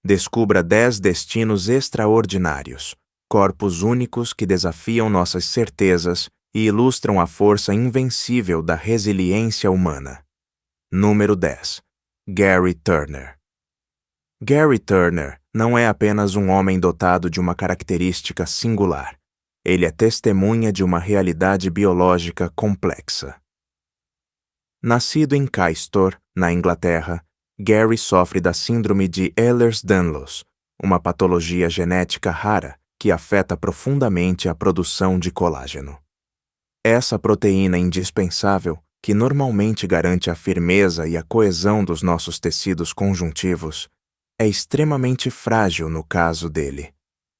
Descubra 10 destinos extraordinários, corpos únicos que desafiam nossas certezas e ilustram a força invencível da resiliência humana. Número 10. Gary Turner. Gary Turner não é apenas um homem dotado de uma característica singular. Ele é testemunha de uma realidade biológica complexa. Nascido em Cystor, na Inglaterra, Gary sofre da síndrome de Ehlers-Danlos, uma patologia genética rara que afeta profundamente a produção de colágeno. Essa proteína indispensável, que normalmente garante a firmeza e a coesão dos nossos tecidos conjuntivos, é extremamente frágil no caso dele.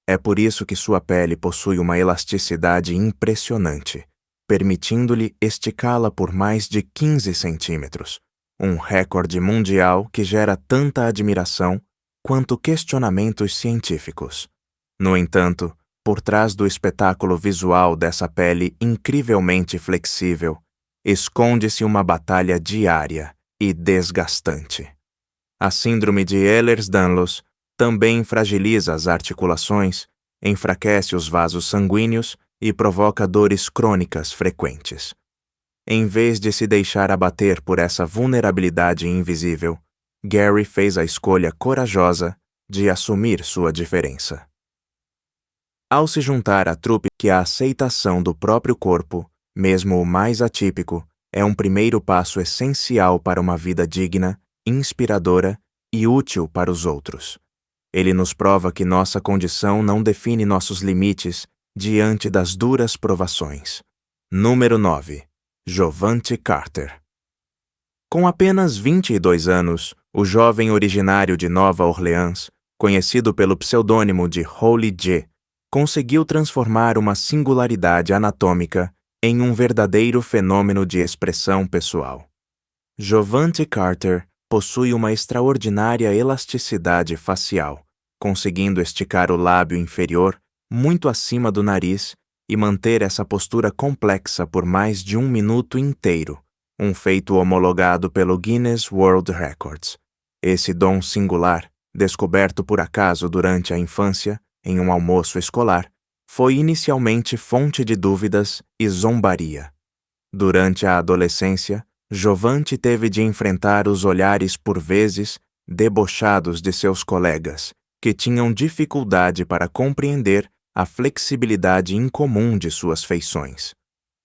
É por isso que sua pele possui uma elasticidade impressionante, permitindo-lhe esticá-la por mais de 15 centímetros, um recorde mundial que gera tanta admiração quanto questionamentos científicos. No entanto, por trás do espetáculo visual dessa pele incrivelmente flexível, esconde-se uma batalha diária e desgastante. A síndrome de Ehlers-Danlos também fragiliza as articulações, enfraquece os vasos sanguíneos e provoca dores crônicas frequentes. Em vez de se deixar abater por essa vulnerabilidade invisível, Gary fez a escolha corajosa de assumir sua diferença. Ao se juntar à trupe que a aceitação do próprio corpo, mesmo o mais atípico, é um primeiro passo essencial para uma vida digna, inspiradora e útil para os outros. Ele nos prova que nossa condição não define nossos limites diante das duras provações. Número 9. Jovante Carter. Com apenas 22 anos, o jovem originário de Nova Orleans, conhecido pelo pseudônimo de Holy J, conseguiu transformar uma singularidade anatômica em um verdadeiro fenômeno de expressão pessoal. Jovante Carter possui uma extraordinária elasticidade facial, conseguindo esticar o lábio inferior muito acima do nariz e manter essa postura complexa por mais de 1 minuto inteiro, um feito homologado pelo Guinness World Records. Esse dom singular, descoberto por acaso durante a infância, em um almoço escolar, foi inicialmente fonte de dúvidas e zombaria. Durante a adolescência, Jovante teve de enfrentar os olhares por vezes debochados de seus colegas, que tinham dificuldade para compreender a flexibilidade incomum de suas feições.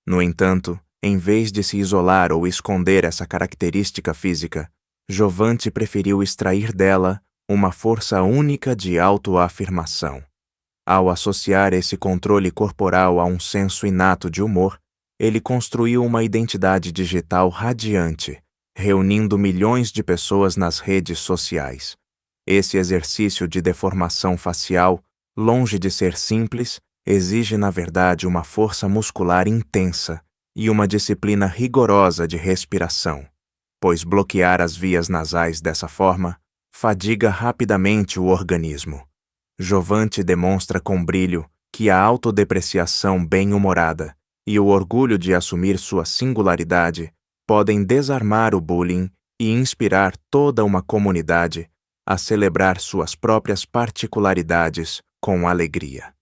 No entanto, em vez de se isolar ou esconder essa característica física, Jovante preferiu extrair dela uma força única de autoafirmação. Ao associar esse controle corporal a um senso inato de humor, ele construiu uma identidade digital radiante, reunindo milhões de pessoas nas redes sociais. Esse exercício de deformação facial, longe de ser simples, exige na verdade uma força muscular intensa e uma disciplina rigorosa de respiração, pois bloquear as vias nasais dessa forma fadiga rapidamente o organismo. Jovante demonstra com brilho que a autodepreciação bem-humorada e o orgulho de assumir sua singularidade podem desarmar o bullying e inspirar toda uma comunidade a celebrar suas próprias particularidades com alegria.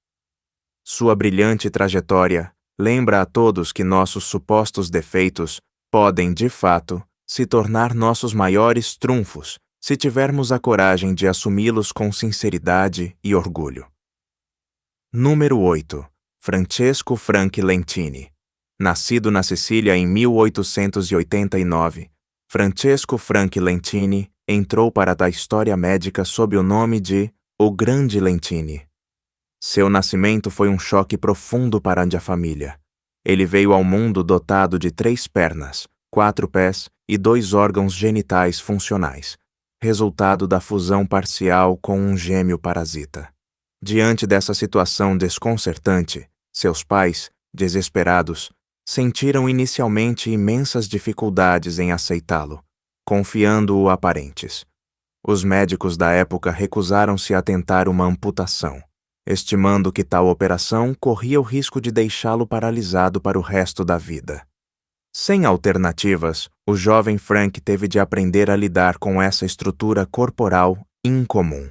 Sua brilhante trajetória lembra a todos que nossos supostos defeitos podem, de fato, se tornar nossos maiores trunfos se tivermos a coragem de assumi-los com sinceridade e orgulho. Número 8. Francesco Frank Lentini. Nascido na Sicília em 1889, Francesco Frank Lentini entrou para a história médica sob o nome de O Grande Lentini. Seu nascimento foi um choque profundo para a família. Ele veio ao mundo dotado de 3 pernas, 4 pés e 2 órgãos genitais funcionais, resultado da fusão parcial com um gêmeo parasita. Diante dessa situação desconcertante, seus pais, desesperados, sentiram inicialmente imensas dificuldades em aceitá-lo, confiando-o a parentes. Os médicos da época recusaram-se a tentar uma amputação, estimando que tal operação corria o risco de deixá-lo paralisado para o resto da vida. Sem alternativas, o jovem Frank teve de aprender a lidar com essa estrutura corporal incomum.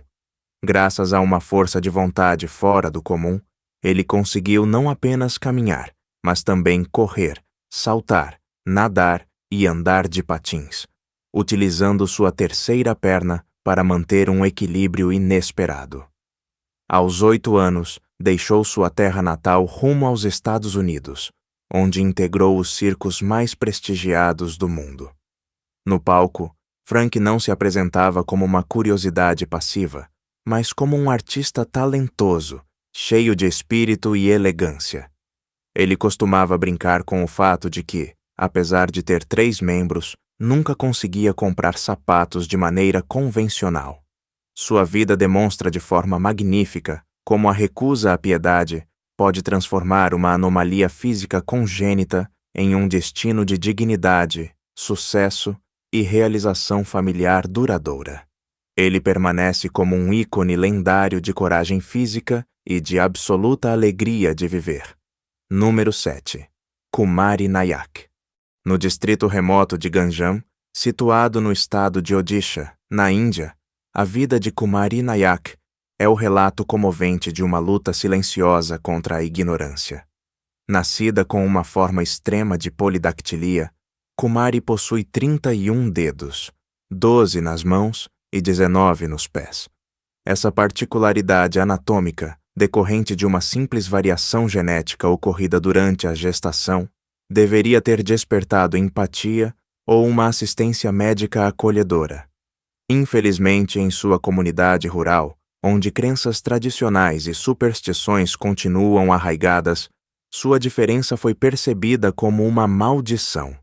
Graças a uma força de vontade fora do comum, ele conseguiu não apenas caminhar, mas também correr, saltar, nadar e andar de patins, utilizando sua terceira perna para manter um equilíbrio inesperado. Aos 8 anos, deixou sua terra natal rumo aos Estados Unidos, onde integrou os circos mais prestigiados do mundo. No palco, Frank não se apresentava como uma curiosidade passiva, mas como um artista talentoso, cheio de espírito e elegância. Ele costumava brincar com o fato de que, apesar de ter 3 membros, nunca conseguia comprar sapatos de maneira convencional. Sua vida demonstra de forma magnífica como a recusa à piedade pode transformar uma anomalia física congênita em um destino de dignidade, sucesso e realização familiar duradoura. Ele permanece como um ícone lendário de coragem física e de absoluta alegria de viver. Número 7. Kumari Nayak. No distrito remoto de Ganjam, situado no estado de Odisha, na Índia, a vida de Kumari Nayak é o relato comovente de uma luta silenciosa contra a ignorância. Nascida com uma forma extrema de polidactilia, Kumari possui 31 dedos, 12 nas mãos e 19 nos pés. Essa particularidade anatômica, decorrente de uma simples variação genética ocorrida durante a gestação, deveria ter despertado empatia ou uma assistência médica acolhedora. Infelizmente, em sua comunidade rural, onde crenças tradicionais e superstições continuam arraigadas, sua diferença foi percebida como uma maldição.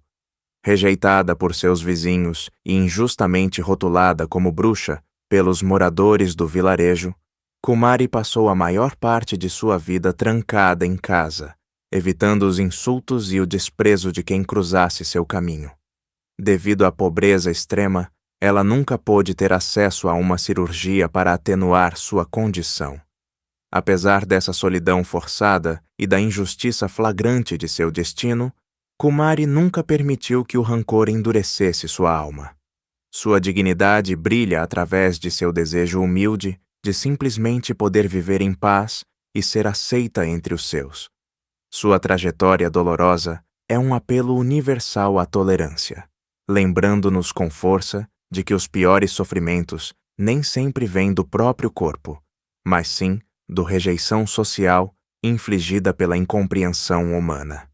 Rejeitada por seus vizinhos e injustamente rotulada como bruxa pelos moradores do vilarejo, Kumari passou a maior parte de sua vida trancada em casa, evitando os insultos e o desprezo de quem cruzasse seu caminho. Devido à pobreza extrema, ela nunca pôde ter acesso a uma cirurgia para atenuar sua condição. Apesar dessa solidão forçada e da injustiça flagrante de seu destino, Kumari nunca permitiu que o rancor endurecesse sua alma. Sua dignidade brilha através de seu desejo humilde de simplesmente poder viver em paz e ser aceita entre os seus. Sua trajetória dolorosa é um apelo universal à tolerância, lembrando-nos com força de que os piores sofrimentos nem sempre vêm do próprio corpo, mas sim do rejeição social infligida pela incompreensão humana.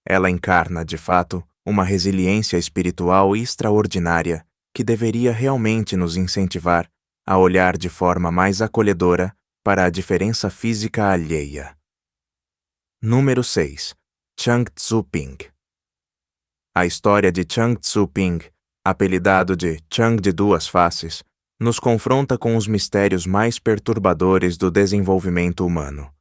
Ela encarna, de fato, uma resiliência espiritual extraordinária que deveria realmente nos incentivar a olhar de forma mais acolhedora para a diferença física alheia. Número 6. Chang Tzu-ping. A história de Chang Tzu-ping, apelidado de Chang de Duas Faces, nos confronta com os mistérios mais perturbadores do desenvolvimento humano.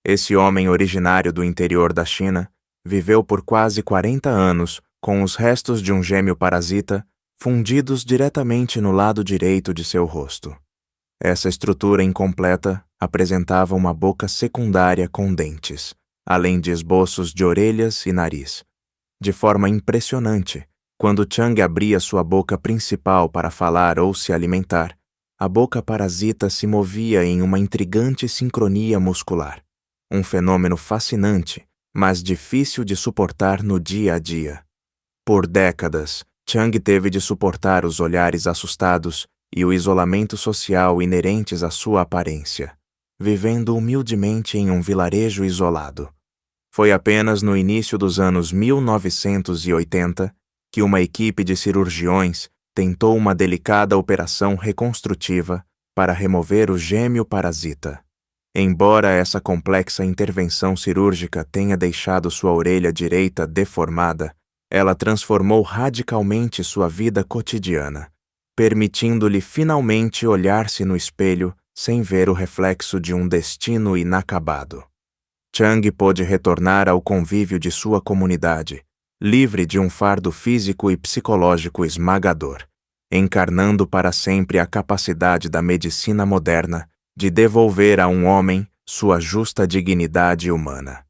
Esse homem originário do interior da China viveu por quase 40 anos com os restos de um gêmeo parasita fundidos diretamente no lado direito de seu rosto. Essa estrutura incompleta apresentava uma boca secundária com dentes, além de esboços de orelhas e nariz. De forma impressionante, quando Chang abria sua boca principal para falar ou se alimentar, a boca parasita se movia em uma intrigante sincronia muscular. Um fenômeno fascinante, mas difícil de suportar no dia a dia. Por décadas, Chang teve de suportar os olhares assustados e o isolamento social inerentes à sua aparência, vivendo humildemente em um vilarejo isolado. Foi apenas no início dos anos 1980 que uma equipe de cirurgiões tentou uma delicada operação reconstrutiva para remover o gêmeo parasita. Embora essa complexa intervenção cirúrgica tenha deixado sua orelha direita deformada, ela transformou radicalmente sua vida cotidiana, permitindo-lhe finalmente olhar-se no espelho sem ver o reflexo de um destino inacabado. Chang pôde retornar ao convívio de sua comunidade, livre de um fardo físico e psicológico esmagador, encarnando para sempre a capacidade da medicina moderna de devolver a um homem sua justa dignidade humana.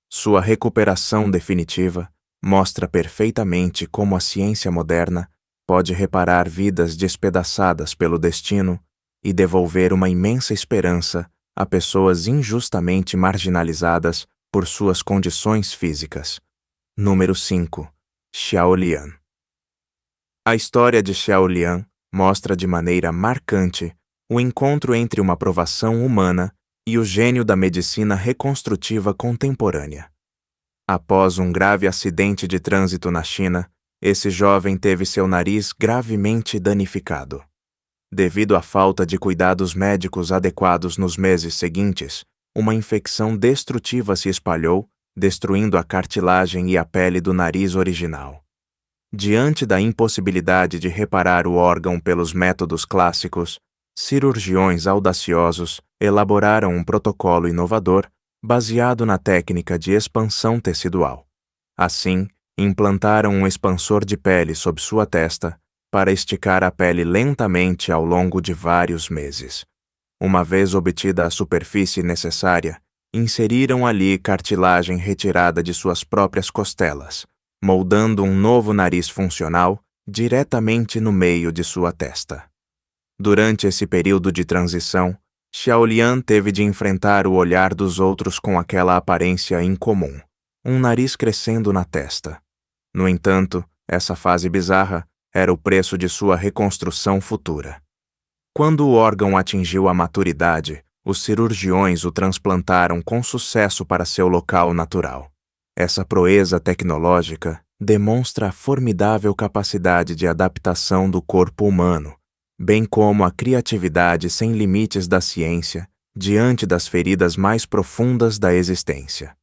Sua recuperação definitiva mostra perfeitamente como a ciência moderna pode reparar vidas despedaçadas pelo destino e devolver uma imensa esperança a pessoas injustamente marginalizadas por suas condições físicas. Número 5. Xiaolian. A história de Xiaolian mostra de maneira marcante o encontro entre uma provação humana e o gênio da medicina reconstrutiva contemporânea. Após um grave acidente de trânsito na China, esse jovem teve seu nariz gravemente danificado. Devido à falta de cuidados médicos adequados nos meses seguintes, uma infecção destrutiva se espalhou, destruindo a cartilagem e a pele do nariz original. Diante da impossibilidade de reparar o órgão pelos métodos clássicos, cirurgiões audaciosos elaboraram um protocolo inovador baseado na técnica de expansão tecidual. Assim, implantaram um expansor de pele sob sua testa para esticar a pele lentamente ao longo de vários meses. Uma vez obtida a superfície necessária, inseriram ali cartilagem retirada de suas próprias costelas, moldando um novo nariz funcional diretamente no meio de sua testa. Durante esse período de transição, Xiaolian teve de enfrentar o olhar dos outros com aquela aparência incomum, um nariz crescendo na testa. No entanto, essa fase bizarra era o preço de sua reconstrução futura. Quando o órgão atingiu a maturidade, os cirurgiões o transplantaram com sucesso para seu local natural. Essa proeza tecnológica demonstra a formidável capacidade de adaptação do corpo humano, bem como a criatividade sem limites da ciência diante das feridas mais profundas da existência.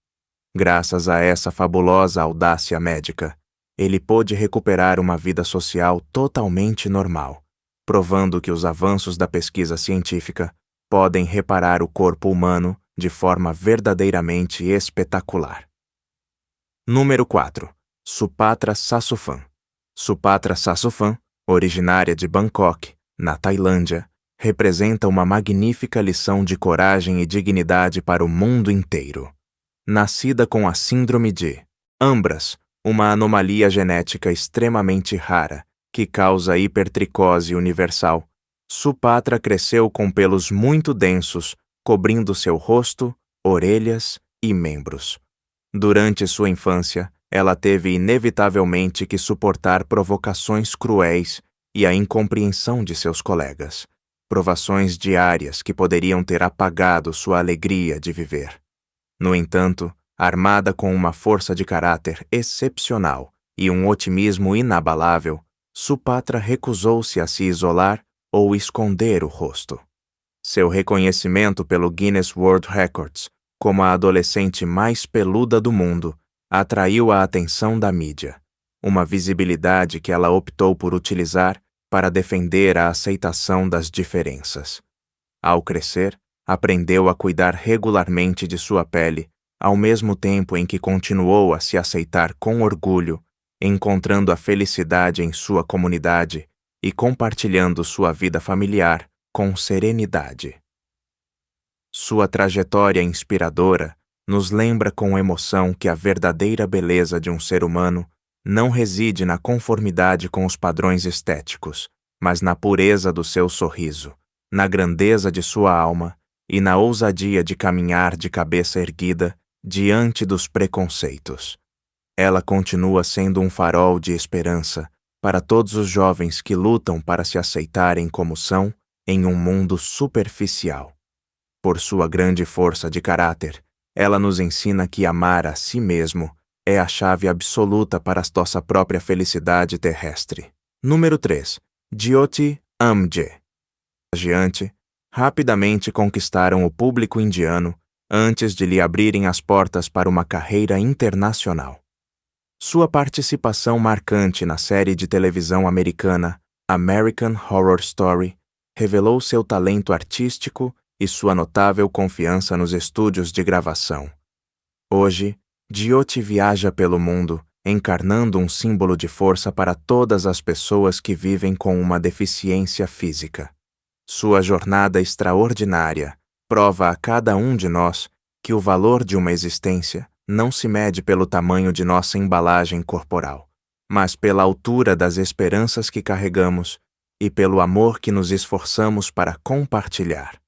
Graças a essa fabulosa audácia médica, ele pôde recuperar uma vida social totalmente normal, provando que os avanços da pesquisa científica podem reparar o corpo humano de forma verdadeiramente espetacular. Número 4. Supatra Sasuphan. Supatra Sasuphan, originária de Bangkok, na Tailândia, representa uma magnífica lição de coragem e dignidade para o mundo inteiro. Nascida com a síndrome de Ambras, uma anomalia genética extremamente rara que causa hipertricose universal, Supatra cresceu com pelos muito densos, cobrindo seu rosto, orelhas e membros. Durante sua infância, ela teve inevitavelmente que suportar provocações cruéis e a incompreensão de seus colegas, provações diárias que poderiam ter apagado sua alegria de viver. No entanto, armada com uma força de caráter excepcional e um otimismo inabalável, Supatra recusou-se a se isolar ou esconder o rosto. Seu reconhecimento pelo Guinness World Records como a adolescente mais peluda do mundo atraiu a atenção da mídia, uma visibilidade que ela optou por utilizar para defender a aceitação das diferenças. Ao crescer, aprendeu a cuidar regularmente de sua pele, ao mesmo tempo em que continuou a se aceitar com orgulho, encontrando a felicidade em sua comunidade e compartilhando sua vida familiar com serenidade. Sua trajetória inspiradora nos lembra com emoção que a verdadeira beleza de um ser humano não reside na conformidade com os padrões estéticos, mas na pureza do seu sorriso, na grandeza de sua alma e na ousadia de caminhar de cabeça erguida diante dos preconceitos. Ela continua sendo um farol de esperança para todos os jovens que lutam para se aceitarem como são em um mundo superficial. Por sua grande força de caráter, ela nos ensina que amar a si mesmo é a chave absoluta para a nossa própria felicidade terrestre. Número 3. Jyoti Amge. Adiante, rapidamente conquistaram o público indiano antes de lhe abrirem as portas para uma carreira internacional. Sua participação marcante na série de televisão americana American Horror Story revelou seu talento artístico e sua notável confiança nos estúdios de gravação. Hoje, Jyoti viaja pelo mundo, encarnando um símbolo de força para todas as pessoas que vivem com uma deficiência física. Sua jornada extraordinária prova a cada um de nós que o valor de uma existência não se mede pelo tamanho de nossa embalagem corporal, mas pela altura das esperanças que carregamos e pelo amor que nos esforçamos para compartilhar.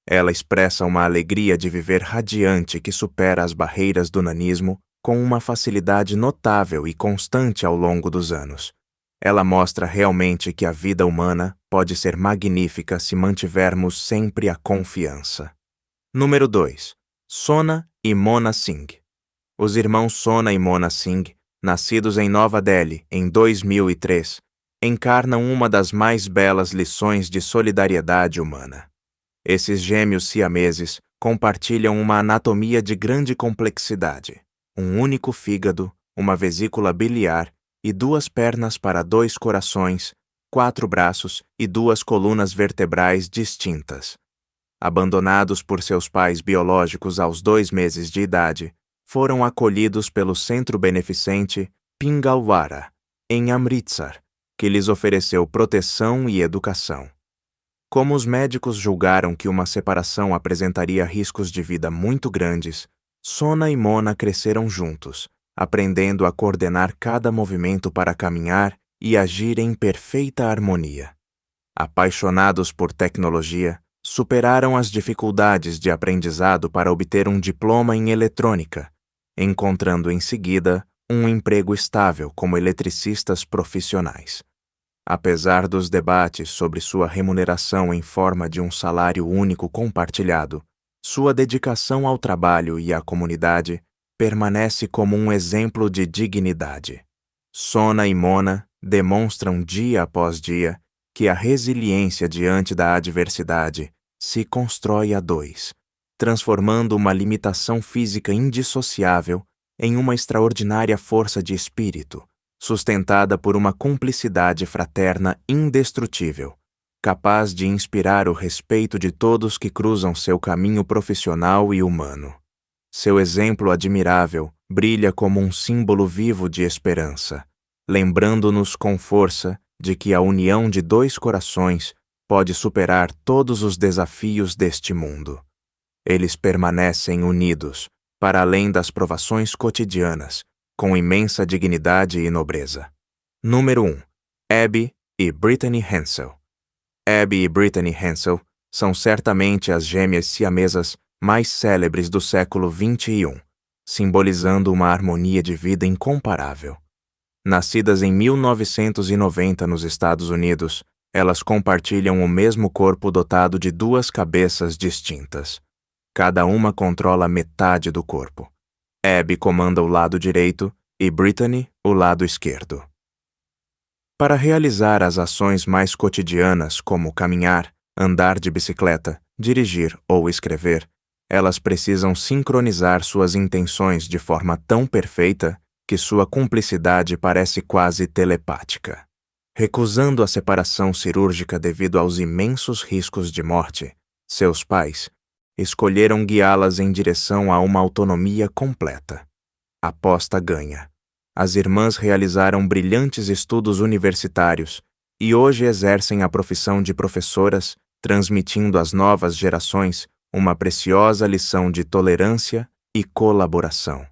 Ela expressa uma alegria de viver radiante que supera as barreiras do nanismo com uma facilidade notável e constante ao longo dos anos. Ela mostra realmente que a vida humana pode ser magnífica se mantivermos sempre a confiança. Número 2. Sona e Mona Singh. Os irmãos Sona e Mona Singh, nascidos em Nova Delhi em 2003, encarnam uma das mais belas lições de solidariedade humana. Esses gêmeos siameses compartilham uma anatomia de grande complexidade, um único fígado, uma vesícula biliar e 2 pernas para 2 corações, 4 braços e 2 colunas vertebrais distintas. Abandonados por seus pais biológicos aos 2 meses de idade, foram acolhidos pelo centro beneficente Pingalwara, em Amritsar, que lhes ofereceu proteção e educação. Como os médicos julgaram que uma separação apresentaria riscos de vida muito grandes, Sona e Mona cresceram juntos, aprendendo a coordenar cada movimento para caminhar e agir em perfeita harmonia. Apaixonados por tecnologia, superaram as dificuldades de aprendizado para obter um diploma em eletrônica, encontrando em seguida um emprego estável como eletricistas profissionais. Apesar dos debates sobre sua remuneração em forma de um salário único compartilhado, sua dedicação ao trabalho e à comunidade permanece como um exemplo de dignidade. Sona e Mona demonstram dia após dia que a resiliência diante da adversidade se constrói a 2, transformando uma limitação física indissociável em uma extraordinária força de espírito, sustentada por uma cumplicidade fraterna indestrutível, capaz de inspirar o respeito de todos que cruzam seu caminho profissional e humano. Seu exemplo admirável brilha como um símbolo vivo de esperança, lembrando-nos com força de que a união de 2 corações pode superar todos os desafios deste mundo. Eles permanecem unidos, para além das provações cotidianas, com imensa dignidade e nobreza. Número 1. Abby e Brittany Hensel. Abby e Brittany Hensel são certamente as gêmeas siamesas mais célebres do século XXI, simbolizando uma harmonia de vida incomparável. Nascidas em 1990 nos Estados Unidos, elas compartilham o mesmo corpo dotado de 2 cabeças distintas. Cada uma controla metade do corpo. Abby comanda o lado direito e Brittany o lado esquerdo. Para realizar as ações mais cotidianas, como caminhar, andar de bicicleta, dirigir ou escrever, elas precisam sincronizar suas intenções de forma tão perfeita que sua cumplicidade parece quase telepática. Recusando a separação cirúrgica devido aos imensos riscos de morte, seus pais escolheram guiá-las em direção a uma autonomia completa. Aposta ganha. As irmãs realizaram brilhantes estudos universitários e hoje exercem a profissão de professoras, transmitindo às novas gerações uma preciosa lição de tolerância e colaboração.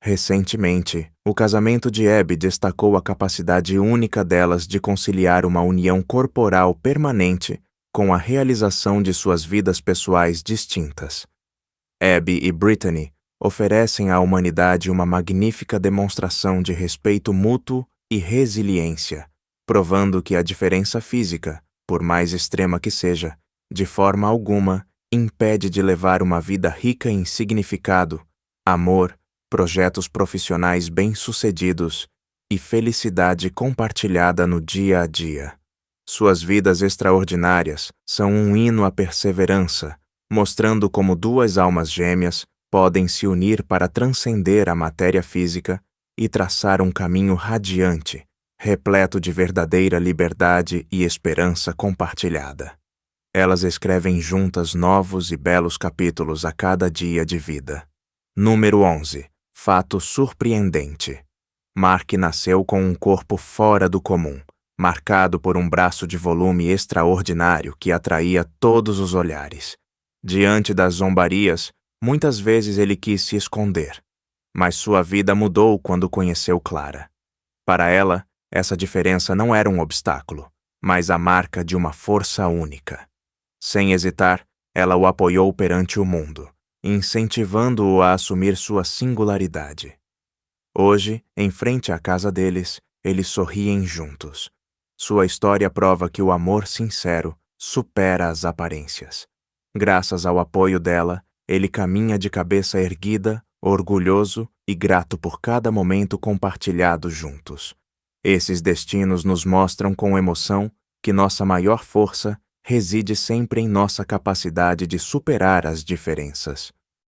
Recentemente, o casamento de Abby destacou a capacidade única delas de conciliar uma união corporal permanente com a realização de suas vidas pessoais distintas. Abby e Brittany oferecem à humanidade uma magnífica demonstração de respeito mútuo e resiliência, provando que a diferença física, por mais extrema que seja, de forma alguma impede de levar uma vida rica em significado, amor, projetos profissionais bem-sucedidos e felicidade compartilhada no dia a dia. Suas vidas extraordinárias são um hino à perseverança, mostrando como 2 almas gêmeas podem se unir para transcender a matéria física e traçar um caminho radiante, repleto de verdadeira liberdade e esperança compartilhada. Elas escrevem juntas novos e belos capítulos a cada dia de vida. Número 11. Fato surpreendente. Mark nasceu com um corpo fora do comum, marcado por um braço de volume extraordinário que atraía todos os olhares. Diante das zombarias, muitas vezes ele quis se esconder, mas sua vida mudou quando conheceu Clara. Para ela, essa diferença não era um obstáculo, mas a marca de uma força única. Sem hesitar, ela o apoiou perante o mundo, incentivando-o a assumir sua singularidade. Hoje, em frente à casa deles, eles sorriem juntos. Sua história prova que o amor sincero supera as aparências. Graças ao apoio dela, ele caminha de cabeça erguida, orgulhoso e grato por cada momento compartilhado juntos. Esses destinos nos mostram com emoção que nossa maior força reside sempre em nossa capacidade de superar as diferenças.